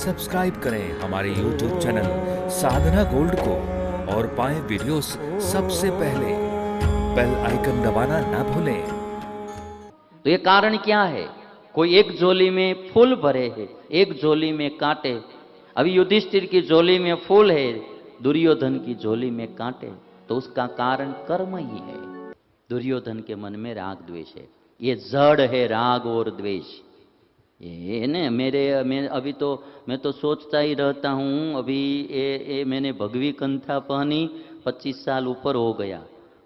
Subscribe करें हमारे YouTube channel साधना gold को और पाएं वीडियोस सबसे पहले। बेल आइकन दबाना ना भूलें। तो ये कारण क्या है? कोई एक झोली में फूल भरे है, एक झोली में कांटे। अभी युधिष्ठिर की झोली में फूल है, दुर्योधन की झोली में कांटे। तो उसका कारण कर्म ही है। दुर्योधन के मन में राग द्वेष है, ये जड़ है राग और द्वेष। ये ने मैं अभी तो मैं तो सोचता ही रहता हूँ। अभी ये मैंने भगवी कंथा पहनी, 25 साल ऊपर हो गया।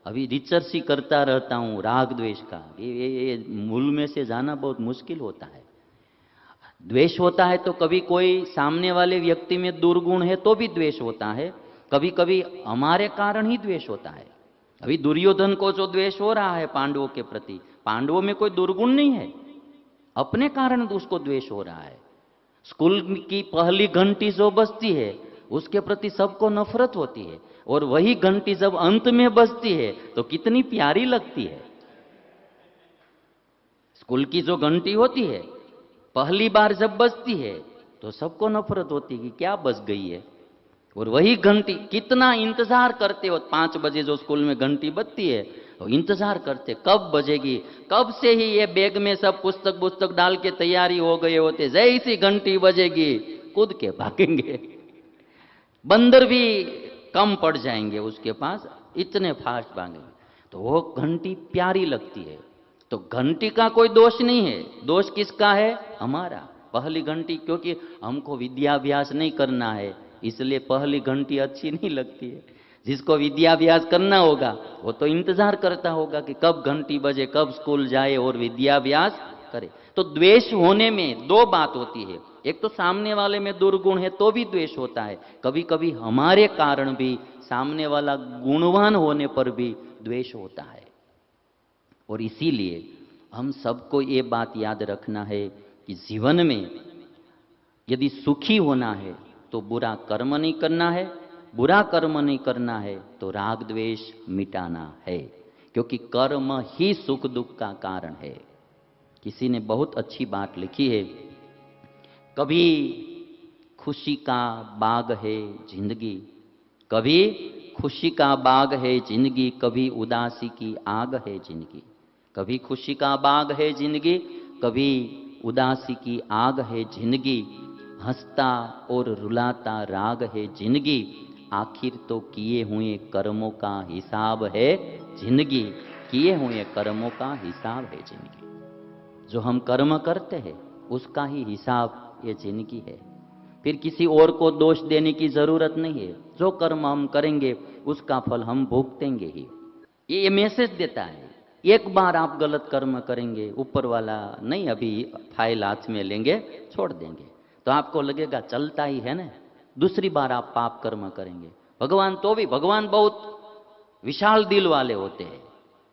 अभी रिसर्च ही करता रहता हूँ राग द्वेष का। ये मूल में से जाना बहुत मुश्किल होता है। द्वेष होता है तो कभी कोई सामने वाले व्यक्ति में दुर्गुण है तो भी द्वेष होता है, कभी कभी हमारे कारण ही द्वेष होता है। अभी दुर्योधन को जो द्वेष हो रहा है पांडवों के प्रति, पांडवों में कोई दुर्गुण नहीं है, अपने कारण उसको द्वेष हो रहा है। स्कूल की पहली घंटी जो बजती है उसके प्रति सबको नफरत होती है, और वही घंटी जब अंत में बजती है तो कितनी प्यारी लगती है। स्कूल की जो घंटी होती है पहली बार जब बजती है तो सबको नफरत होती है कि क्या बज गई है, और वही घंटी कितना इंतजार करते हो। 5 बजे जो स्कूल में घंटी बजती है तो इंतजार करते कब बजेगी, कब से ही ये बैग में सब पुस्तक डाल के तैयारी हो गए होते, जैसी घंटी बजेगी कूद के भागेंगे। बंदर भी कम पड़ जाएंगे उसके पास, इतने फास्ट भागेंगे। तो वो घंटी प्यारी लगती है। तो घंटी का कोई दोष नहीं है, दोष किसका है? हमारा। पहली घंटी, क्योंकि हमको विद्याभ्यास नहीं करना है इसलिए पहली घंटी अच्छी नहीं लगती है। जिसको विद्याभ्यास करना होगा वो तो इंतजार करता होगा कि कब घंटी बजे, कब स्कूल जाए और विद्याभ्यास करे। तो द्वेष होने में 2 बात होती है, एक तो सामने वाले में दुर्गुण है तो भी द्वेष होता है, कभी कभी हमारे कारण भी सामने वाला गुणवान होने पर भी द्वेष होता है। और इसीलिए हम सबको ये बात याद रखना है कि जीवन में यदि सुखी होना है तो बुरा कर्म नहीं करना है, बुरा कर्म नहीं करना है तो राग द्वेष मिटाना है, क्योंकि कर्म ही सुख दुख का कारण है। किसी ने बहुत अच्छी बात लिखी है, कभी खुशी का बाग है जिंदगी, कभी खुशी का बाग है जिंदगी, कभी उदासी की आग है जिंदगी। कभी खुशी का बाग है जिंदगी, कभी उदासी की आग है जिंदगी। हंसता और रुलाता राग है जिंदगी, आखिर तो किए हुए कर्मों का हिसाब है जिंदगी। किए हुए कर्मों का हिसाब है जिंदगी। जो हम कर्म करते हैं उसका ही हिसाब ये जिंदगी है। फिर किसी और को दोष देने की जरूरत नहीं है। जो कर्म हम करेंगे उसका फल हम भुगतेंगे ही। ये मैसेज देता है, एक बार आप गलत कर्म करेंगे, ऊपर वाला नहीं अभी फाइल हाथ में लेंगे छोड़ देंगे, तो आपको लगेगा चलता ही है ना। दूसरी बार आप पाप कर्म करेंगे, भगवान तो भी, भगवान बहुत विशाल दिल वाले होते हैं,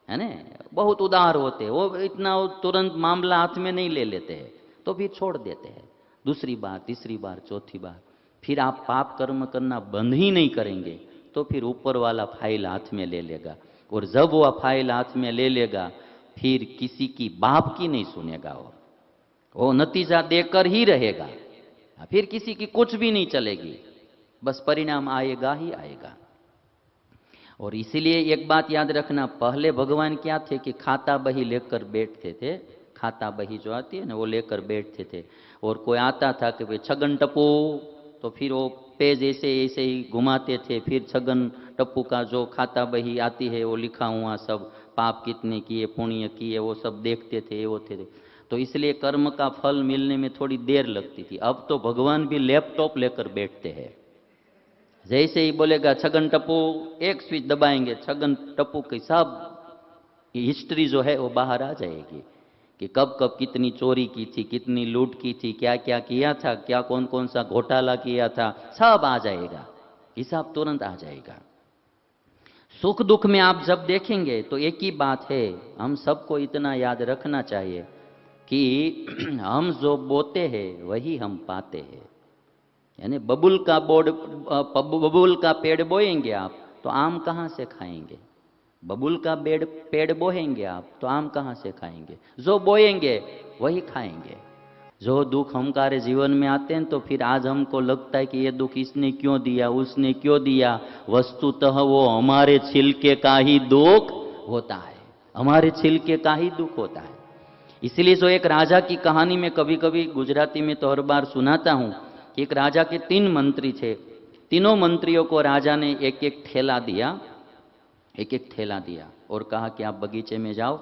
है ना, बहुत उदार होते हैं, वो इतना तुरंत मामला हाथ में नहीं ले लेते हैं, तो फिर छोड़ देते हैं। दूसरी बार, तीसरी बार, चौथी बार फिर आप पाप कर्म करना बंद ही नहीं करेंगे तो फिर ऊपर वाला फाइल हाथ में ले लेगा, और जब वह फाइल हाथ में ले लेगा फिर किसी की बाप की नहीं सुनेगा, वो नतीजा देकर ही रहेगा। फिर किसी की कुछ भी नहीं चलेगी, बस परिणाम आएगा ही आएगा। और इसीलिए एक बात याद रखना, पहले भगवान क्या थे कि खाता बही लेकर बैठते थे, खाता बही जो आती है ना वो लेकर बैठते थे, और कोई आता था कि भाई छगन टप्पू, तो फिर वो पेज ऐसे ऐसे ही घुमाते थे, फिर छगन टप्पू का जो खाता बही आती है वो लिखा हुआ सब, पाप कितने किए पुण्य किए वो सब देखते थे, वो थे। तो इसलिए कर्म का फल मिलने में थोड़ी देर लगती थी। अब तो भगवान भी लैपटॉप लेकर बैठते हैं, जैसे ही बोलेगा छगन टप्पू, एक स्विच दबाएंगे, छगन टप्पू की सब हिस्ट्री जो है वो बाहर आ जाएगी कि कब कब कितनी चोरी की थी, कितनी लूट की थी, क्या क्या किया था, क्या कौन कौन सा घोटाला किया था, सब आ जाएगा, हिसाब तुरंत आ जाएगा। सुख दुख में आप जब देखेंगे तो एक ही बात है, हम सबको इतना याद रखना चाहिए कि हम जो बोते हैं वही हम पाते हैं। यानी बबुल का पेड़ बोएंगे आप तो आम कहाँ से खाएंगे? बबुल का पेड़ बोएंगे आप तो आम कहाँ से खाएंगे? जो बोएंगे वही खाएंगे। जो दुख हमारे जीवन में आते हैं तो फिर आज हमको लगता है कि ये दुख इसने क्यों दिया, उसने क्यों दिया। वस्तुतः वो हमारे छिलके का ही दुख होता है, हमारे छिलके का ही दुख होता है। इसलिए जो एक राजा की कहानी में कभी कभी गुजराती में तो हर बार सुनाता हूं कि एक राजा के 3 मंत्री थे। तीनों मंत्रियों को राजा ने एक एक ठेला दिया, एक एक ठेला दिया और कहा कि आप बगीचे में जाओ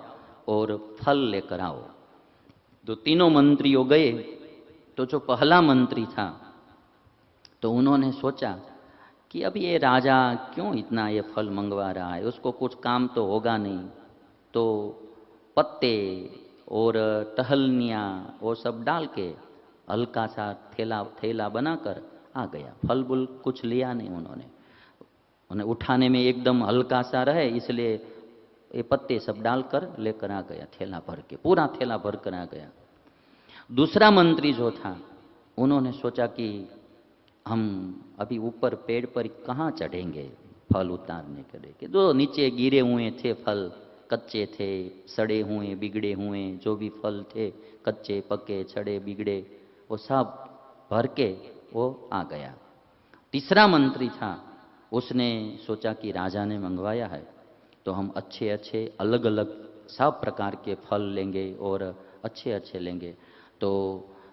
और फल लेकर आओ। तो तीनों मंत्रियों गए। तो जो पहला मंत्री था तो उन्होंने सोचा कि अब ये राजा क्यों इतना ये फल मंगवा रहा है, उसको कुछ काम तो होगा नहीं। तो पत्ते और टहलनियाँ वो सब डाल के हल्का सा थैला थैला बनाकर आ गया। फल बुल कुछ लिया नहीं उन्होंने, उन्हें उठाने में एकदम हल्का सा रहे इसलिए ये पत्ते सब डालकर लेकर आ गया, थैला भर के, पूरा थैला भर कर आ गया। दूसरा मंत्री जो था उन्होंने सोचा कि हम अभी ऊपर पेड़ पर कहाँ चढ़ेंगे फल उतारने के लिए, कि जो नीचे गिरे हुए थे फल, कच्चे थे, सड़े हुए बिगड़े हुए जो भी फल थे, कच्चे पके सड़े बिगड़े, वो सब भर के वो आ गया। तीसरा मंत्री था, उसने सोचा कि राजा ने मंगवाया है तो हम अच्छे अच्छे अलग अलग सब प्रकार के फल लेंगे और अच्छे अच्छे लेंगे। तो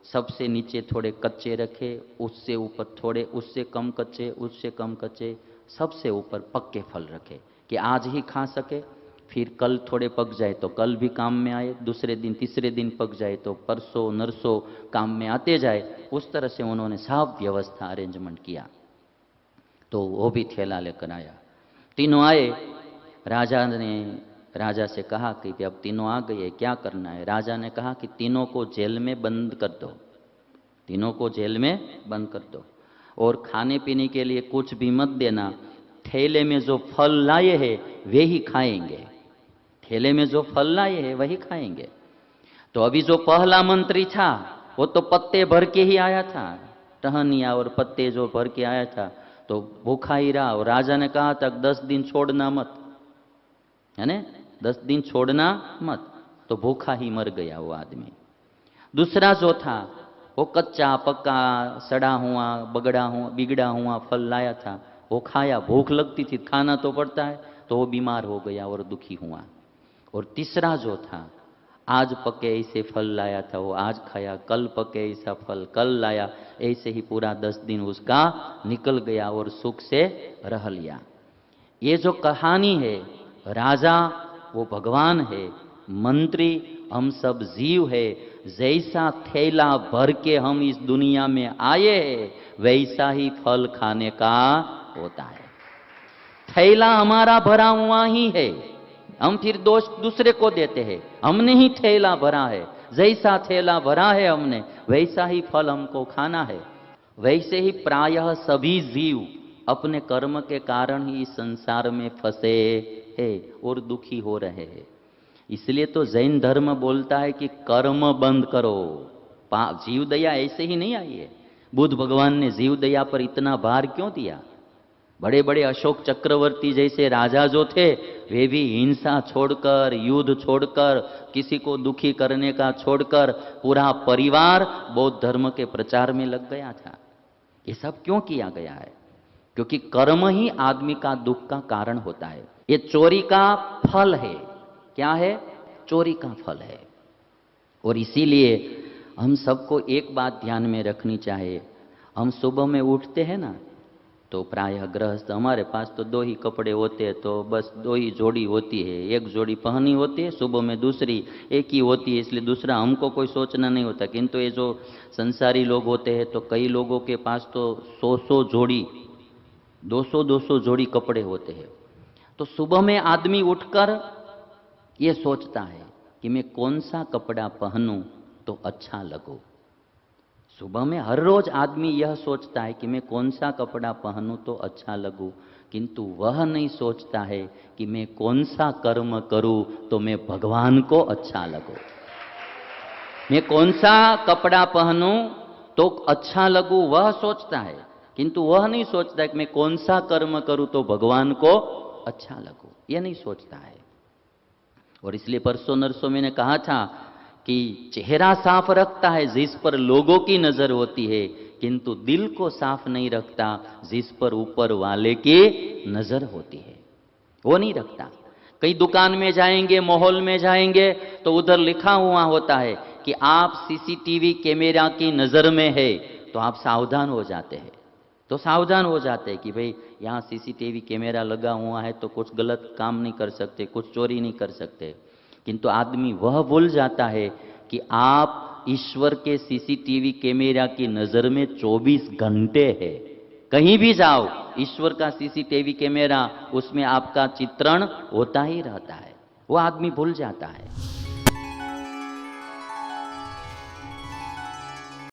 सबसे नीचे थोड़े कच्चे रखे, उससे ऊपर थोड़े, उससे कम कच्चे, उससे कम कच्चे, सबसे ऊपर पक्के फल रखे कि आज ही खा सके, फिर कल थोड़े पक जाए तो कल भी काम में आए, दूसरे दिन तीसरे दिन पक जाए तो परसों नरसों काम में आते जाए। उस तरह से उन्होंने सब व्यवस्था अरेंजमेंट किया। तो वो भी थैला लेकर आया। तीनों आए, राजा ने राजा से कहा कि अब तीनों आ गए, क्या करना है। राजा ने कहा कि तीनों को जेल में बंद कर दो, तीनों को जेल में बंद कर दो और खाने पीने के लिए कुछ भी मत देना, ठेले में जो फल लाए हैं वे ही खाएंगे, ठेले में जो फल लाए हैं वही खाएंगे। तो अभी जो पहला मंत्री था वो तो पत्ते भर के ही आया था, टहनिया और पत्ते जो भर के आया था, तो भूखा ही रहा। और राजा ने कहा था 10 दिन छोड़ना मत, है ना, 10 दिन छोड़ना मत, तो भूखा ही मर गया वो आदमी। दूसरा जो था वो कच्चा पक्का सड़ा हुआ बगड़ा हुआ बिगड़ा हुआ फल लाया था, वो खाया, भूख लगती थी, खाना तो पड़ता है, तो वो बीमार हो गया और दुखी हुआ। और तीसरा जो था, आज पके ऐसे फल लाया था वो आज खाया, कल पके ऐसा फल कल लाया, ऐसे ही पूरा 10 दिन उसका निकल गया और सुख से रह लिया। ये जो कहानी है, राजा वो भगवान है, मंत्री हम सब जीव है। जैसा थैला भर के हम इस दुनिया में आए हैं वैसा ही फल खाने का होता है। थैला हमारा भरा हुआ ही है, हम फिर दोष दूसरे को देते हैं, हमने ही थैला भरा है, जैसा थैला भरा है हमने वैसा ही फल हमको खाना है। वैसे ही प्रायः सभी जीव अपने कर्म के कारण ही इस संसार में फंसे हैं और दुखी हो रहे हैं। इसलिए तो जैन धर्म बोलता है कि कर्म बंद करो, जीव दया ऐसे ही नहीं आई है। बुद्ध भगवान ने जीव दया पर इतना भार क्यों दिया। बड़े बड़े अशोक चक्रवर्ती जैसे राजा जो थे वे भी हिंसा छोड़कर, युद्ध छोड़कर, किसी को दुखी करने का छोड़कर पूरा परिवार बौद्ध धर्म के प्रचार में लग गया था। ये सब क्यों किया गया है? क्योंकि कर्म ही आदमी का दुख का कारण होता है। ये चोरी का फल है। क्या है? चोरी का फल है। और इसीलिए हम सबको एक बात ध्यान में रखनी चाहिए। हम सुबह में उठते हैं ना, तो प्रायः गृहस्थ हमारे पास तो 2 ही कपड़े होते हैं, तो बस 2 ही जोड़ी होती है, एक जोड़ी पहनी होती है, सुबह में दूसरी एक ही होती है, इसलिए दूसरा हमको कोई सोचना नहीं होता। किंतु ये जो संसारी लोग होते हैं तो कई लोगों के पास तो 100 जोड़ी, 200 जोड़ी कपड़े होते हैं। तो सुबह में आदमी उठकर ये सोचता है कि मैं कौन सा कपड़ा पहनूं तो अच्छा लगूं। सुबह में हर रोज आदमी यह सोचता है कि मैं कौन सा कपड़ा पहनूं तो अच्छा लगूं, किंतु वह नहीं सोचता है कि मैं कौन सा कर्म करूं तो मैं भगवान को अच्छा लगूं। मैं कौन सा कपड़ा पहनूं तो अच्छा लगूं वह सोचता है, किंतु वह नहीं सोचता है कि मैं कौन सा कर्म करूं तो भगवान को अच्छा लगूं, यह नहीं सोचता है। और इसलिए परसों नरसों मैंने कहा था कि चेहरा साफ रखता है जिस पर लोगों की नजर होती है, किंतु दिल को साफ नहीं रखता जिस पर ऊपर वाले की नजर होती है, वो नहीं रखता। कई दुकान में जाएंगे, मॉल में जाएंगे तो उधर लिखा हुआ होता है कि आप सीसीटीवी कैमरा की नजर में है, तो आप सावधान हो जाते हैं। तो सावधान हो जाते हैं कि भाई यहाँ सीसीटीवी कैमरा लगा हुआ है तो कुछ गलत काम नहीं कर सकते, कुछ चोरी नहीं कर सकते। किंतु आदमी वह भूल जाता है कि आप ईश्वर के सीसीटीवी कैमरा की नजर में 24 घंटे है। कहीं भी जाओ, ईश्वर का सीसीटीवी कैमरा, उसमें आपका चित्रण होता ही रहता है। वो आदमी भूल जाता है।